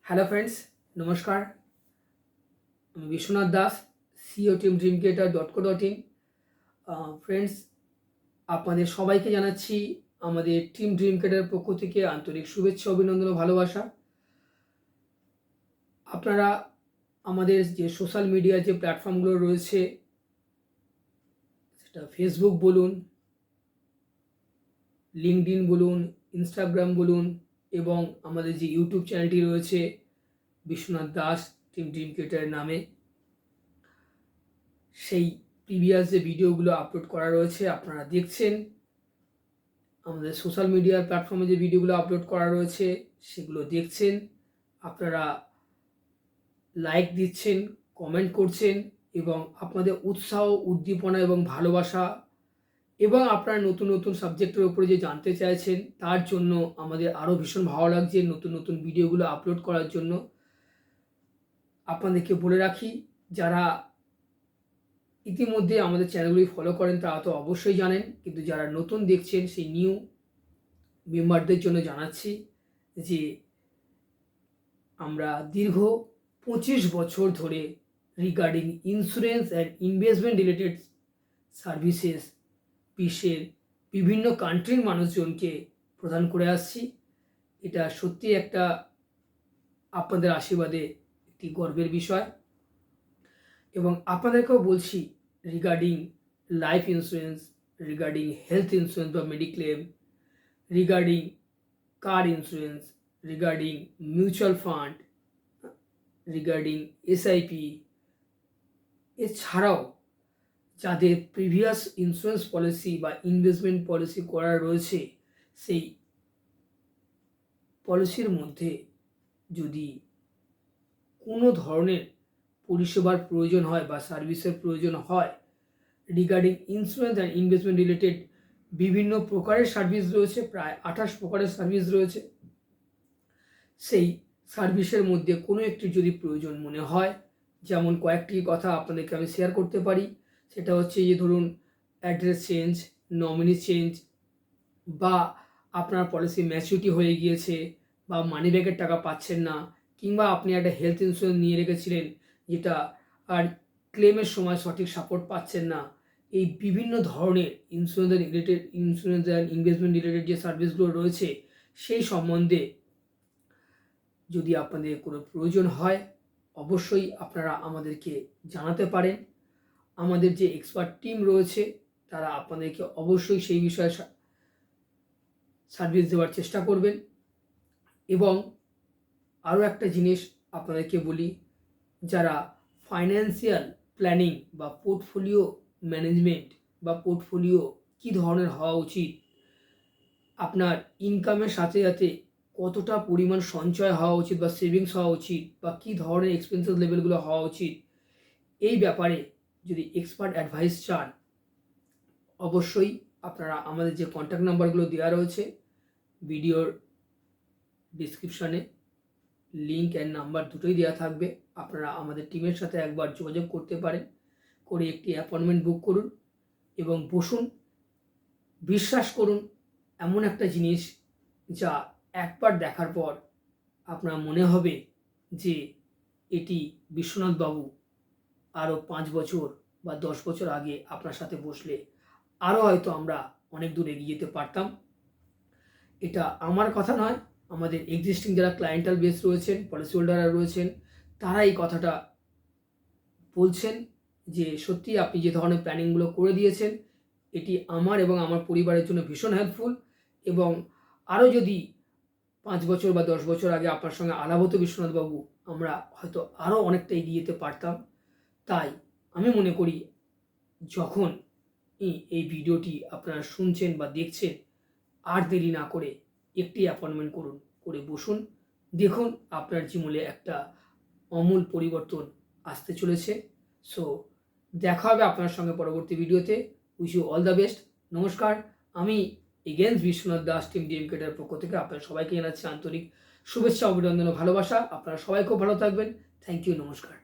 Hello friends, নমস্কার। আমি Biswanath Das, CEO team dream creator .co.in। Friends, আপনাদের সবাইকে জানাচ্ছি আমাদের টিম ড্রিম ক্রিয়েটার পক্ষ থেকে আন্তরিক শুভেচ্ছা, অভিনন্দন ও ভালোবাসা। আপনারা আমাদের যে সোশ্যাল মিডিয়ার যে প্ল্যাটফর্মগুলো রয়েছে, সেটা ফেসবুক বলুন, লিঙ্কডইন বলুন, ইনস্টাগ্রাম বলুন, এবং আমাদের যে ইউটিউব চ্যানেলটি রয়েছে বিশ্বনাথ দাস টিম ড্রিম ক্রিয়েটারের নামে, সেই প্রিভিয়াস যে ভিডিওগুলো আপলোড করা রয়েছে আপনারা দেখছেন। আমাদের সোশ্যাল মিডিয়ার প্ল্যাটফর্মে যে ভিডিওগুলো আপলোড করা রয়েছে সেগুলো দেখছেন। আপনারা লাইক দিচ্ছেন, কমেন্ট করছেন, এবং আপনাদের উৎসাহ, উদ্দীপনা এবং ভালোবাসা, এবং আপনারা নতুন নতুন সাবজেক্টের উপরে যে জানতে চাইছেন তার জন্য আমাদের আরও ভীষণ ভালো লাগছে নতুন নতুন ভিডিওগুলো আপলোড করার জন্য। আপনাদেরকে বলে রাখি, যারা ইতিমধ্যে আমাদের চ্যানেলগুলি ফলো করেন তারা তো অবশ্যই জানেন, কিন্তু যারা নতুন দেখছেন সেই নিউ মেম্বারদের জন্য জানাচ্ছি যে আমরা দীর্ঘ 25 বছর ধরে regarding insurance and investment related services বিশ্বের বিভিন্ন কান্ট্রির মানুষজনকে প্রদান করে আসছি। এটা সত্যি একটা আপনাদের আশীর্বাদে একটি গর্বের বিষয়। এবং আপনাদেরকেও বলছি, regarding life insurance, regarding health insurance বা mediclaim, regarding car insurance, regarding mutual fund, regarding SIP, এছাড়াও যাদের প্রিভিয়াস ইন্স্যুরেন্স পলিসি বা ইনভেস্টমেন্ট পলিসি করা রয়েছে, সেই পলিসির মধ্যে যদি কোনো ধরনের পরিষেবার প্রয়োজন হয় বা সার্ভিসের প্রয়োজন হয়, regarding insurance and investment related বিভিন্ন প্রকারের সার্ভিস রয়েছে, প্রায় 28 প্রকারের সার্ভিস রয়েছে। সেই সার্ভিসের মধ্যে কোনো একটি যদি প্রয়োজন মনে হয়, যেমন কয়েকটি কথা আপনাদেরকে আমি শেয়ার করতে পারি, সেটা হচ্ছে যে ধরুন অ্যাড্রেস চেঞ্জ, নমিনি চেঞ্জ, বা আপনার পলিসি ম্যাচুরিটি হয়ে গিয়েছে বা মানি ব্যাগের টাকা পাচ্ছেন না, কিংবা আপনি একটা হেলথ ইন্স্যুরেন্স নিয়ে রেখেছিলেন যেটা আর ক্লেমের সময় সঠিক সাপোর্ট পাচ্ছেন না, এই বিভিন্ন ধরনের ইন্স্যুরেন্স অ্যান্ড ইনভেস্টমেন্ট রিলেটেড যে সার্ভিসগুলো রয়েছে সেই সম্বন্ধে যদি আপনাদের কোনো প্রয়োজন হয় অবশ্যই আপনারা আমাদেরকে জানাতে পারেন। আমাদের যে এক্সপার্ট টিম রয়েছে তারা আপনাদেরকে অবশ্যই সেই বিষয়ে সার্ভিস দেওয়ার চেষ্টা করবেন। এবং আরও একটা জিনিস আপনাদেরকে বলি, যারা ফাইন্যান্সিয়াল প্ল্যানিং বা পোর্টফোলিও ম্যানেজমেন্ট বা পোর্টফোলিও কী ধরনের হওয়া উচিত, আপনার ইনকামের সাথে সাথে কতটা পরিমাণ সঞ্চয় হওয়া উচিত বা সেভিংস হওয়া উচিত, বা কী ধরনের এক্সপেন্সেস লেভেলগুলো হওয়া উচিত, এই ব্যাপারে যদি এক্সপার্ট অ্যাডভাইস চান অবশ্যই আপনারা আমাদের যে কন্ট্যাক্ট নাম্বারগুলো দেওয়া রয়েছে ভিডিওর ডিসক্রিপশানে, লিঙ্ক অ্যান্ড নাম্বার দুটোই দেওয়া থাকবে, আপনারা আমাদের টিমের সাথে একবার যোগাযোগ করতে পারেন, করে একটি অ্যাপয়েন্টমেন্ট বুক করুন এবং বসুন। বিশ্বাস করুন, এমন একটা জিনিস যা একবার দেখার পর আপনার মনে হবে যে এটি বিশ্বনাথ বাবু আরও 5 বছর বা 10 বছর আগে আপনার সাথে বসলে আরও হয়তো আমরা অনেক দূর এগিয়ে যেতে পারতাম। এটা আমার কথা নয়, আমাদের এক্সিস্টিং যারা ক্লায়েন্টাল বেস রয়েছেন, পলিসি হোল্ডাররা রয়েছেন, তারা এই কথাটা বলছেন যে সত্যি আপনি যে ধরনের প্ল্যানিংগুলো করে দিয়েছেন এটি আমার এবং আমার পরিবারের জন্য ভীষণ হেল্পফুল। এবং আরও যদি 5 বছর বা 10 বছর আগে আপনার সঙ্গে আলাপ হতো বিশ্বনাথবাবু, আমরা হয়তো আরও অনেকটা এগিয়ে যেতে পারতাম। তাই আমি মনে করি যখন এই ভিডিওটি আপনারা শুনছেন বা দেখছেন, আর দেরি না করে একটি অ্যাপয়েন্টমেন্ট করুন, করে বসুন, দেখুন আপনার জীবনে একটা আমূল পরিবর্তন আসতে চলেছে। সো দেখা হবে আপনার সঙ্গে পরবর্তী ভিডিওতে। Wish you all the best. নমস্কার। আমি again Biswanath Das team DM creator পক্ষ থেকে আপনার সবাইকে জানাচ্ছি আন্তরিক শুভেচ্ছা, অভিনন্দন ও ভালোবাসা। আপনারা সবাই খুব ভালো থাকবেন। থ্যাংক ইউ, নমস্কার।